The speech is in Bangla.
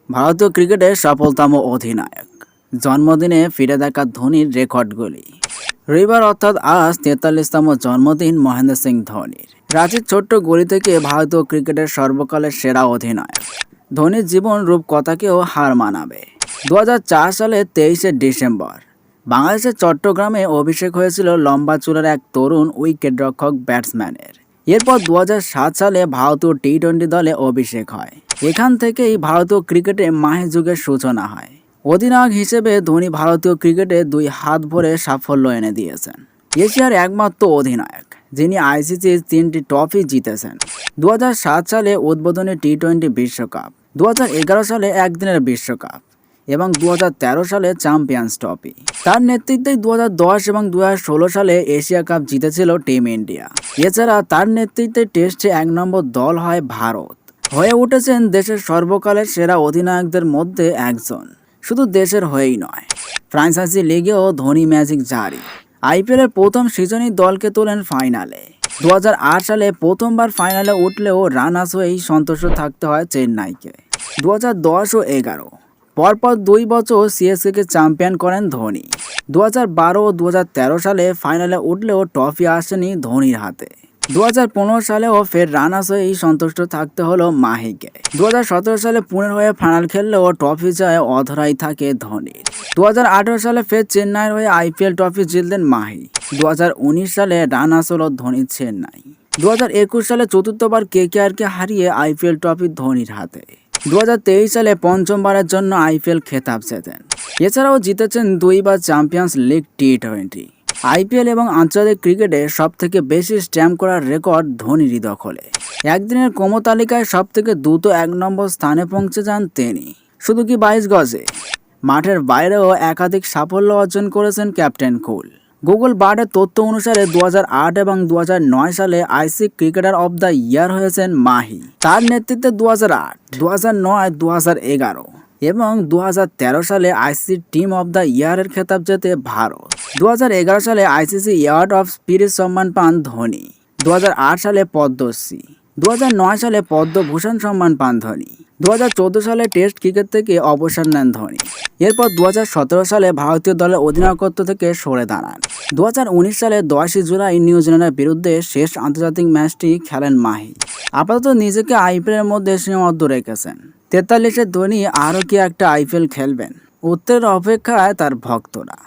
ভারতীয় ক্রিকেটের সফলতম অধিনায়ক। জন্মদিনে ফিরে দেখা ধোনির রেকর্ডগুলি। রবিবার অর্থাৎ আজ 43তম জন্মদিন মহেন্দ্র সিং ধোনির। রাঁচির ছোট্ট গলি থেকে ভারতীয় ক্রিকেটের সর্বকালের সেরা অধিনায়ক ধোনির জীবন রূপকথাকেও হার মানাবে। 2004 সালে 23শে ডিসেম্বর বাংলাদেশের চট্টগ্রামে অভিষেক হয়েছিল লম্বা চুলের এক তরুণ উইকেটরক্ষক ব্যাটসম্যানের। এরপর 2007 সালে ভারতীয় টি-20 দলে অভিষেক হয়। এখান থেকেই ভারতীয় ক্রিকেটে মাহি যুগের সূচনা হয়। অধিনায়ক হিসেবে ধোনি ভারতীয় ক্রিকেটে দুই হাত ভরে সাফল্য এনে দিয়েছেন। এশিয়ার একমাত্র অধিনায়ক যিনি আইসিসির 3টি ট্রফি জিতেছেন। 2007 সালে উদ্বোধনী টি-20 বিশ্বকাপ, 2011 সালে একদিনের বিশ্বকাপ এবং 2013 সালে চ্যাম্পিয়ন্স ট্রফি। তার নেতৃত্বে 2010 এবং 2016 সালে এশিয়া কাপ জিতেছিল টিম ইন্ডিয়া। এছাড়া তার নেতৃত্বে টেস্টে 1 নম্বর দল হয় ভারত। হয়ে উঠেছেন দেশের সর্বকালের সেরা অধিনায়কদের মধ্যে একজন। শুধু দেশের হয়েই নয়, ফ্রাঞ্চাইজি লিগেও ধোনি ম্যাজিক জারি। আইপিএলের প্রথম সিজনই দলকে তোলেন ফাইনালে। 2008 সালে প্রথমবার ফাইনালে উঠলেও রানার্স হয়েই সন্তুষ্ট থাকতে হয় চেন্নাইকে। 2010 ও 2011 পরপর 2 বছর সিএসকেকে চ্যাম্পিয়ন করেন ধোনি। 2012 ও 2013 সালে ফাইনালে উঠলেও ট্রফি আসেনি ধোনির হাতে। 2015 সালেও ফের রানার্স হয়েই সন্তুষ্ট থাকতে হলো মাহিকে। 2017 সালে পুনের হয়ে ফাইনাল খেললেও ট্রফি জয়ে অধরাই থাকে ধোনির। 2018 সালে ফের চেন্নাইয়ের হয়ে আইপিএল ট্রফি জিতলেন মাহি। 2019 সালে রানার্স হলো ধোনির চেন্নাই। 2021 সালে চতুর্থবার কেকেআরকে হারিয়ে আইপিএল ট্রফি ধোনির হাতে। 2023 সালে পঞ্চমবারের জন্য আইপিএল খেতাব জেতেন। এছাড়াও জিতেছেন 2বার চ্যাম্পিয়ন্স লিগ টি-20। আইপিএল এবং আন্তর্জাতিক ক্রিকেটে সবথেকে বেশি স্ট্যাম্প করার রেকর্ড ধোনিরই দখলে। একদিনের ক্রম তালিকায় সবথেকে দ্রুত 1 নম্বর স্থানে পৌঁছে যান তিনি। শুধু কি 22 গজে, মাঠের বাইরেও একাধিক সাফল্য অর্জন করেছেন ক্যাপ্টেন কুল। গুগল বার্ডের তথ্য অনুসারে 2008 এবং 2009 সালে ICC cricketer of the year হয়েছেন মাহি। তার নেতৃত্বে 2008, 2009, 2011 এবং 2013 সালে আইসিসি টিম অব দ্য ইয়ারের খেতাব জেতে ভারত। 2011 সালে আইসিসি অ্যাওয়ার্ড অফ স্পিরিট সম্মান পান ধোনি। 2008 সালে পদ্মশ্রী, 2009 সালে পদ্মভূষণ সম্মান পান ধোনি। 2014 সালে টেস্ট ক্রিকেট থেকে অবসর নেন ধোনি। এরপর 2017 সালে ভারতীয় দলের অধিনায়কত্ব থেকে সরে দাঁড়ান। 2019 সালে 10 জুলাই নিউজিল্যান্ডের বিরুদ্ধে শেষ আন্তর্জাতিক ম্যাচটি খেলেন মাহি। আপাতত নিজেকে আইপিএলের মধ্যে সীমাবদ্ধ রেখেছেন। 43-এর ধোনি আরও কি একটা আইপিএল খেলবেন? উত্তরের অপেক্ষায় তার ভক্তরা।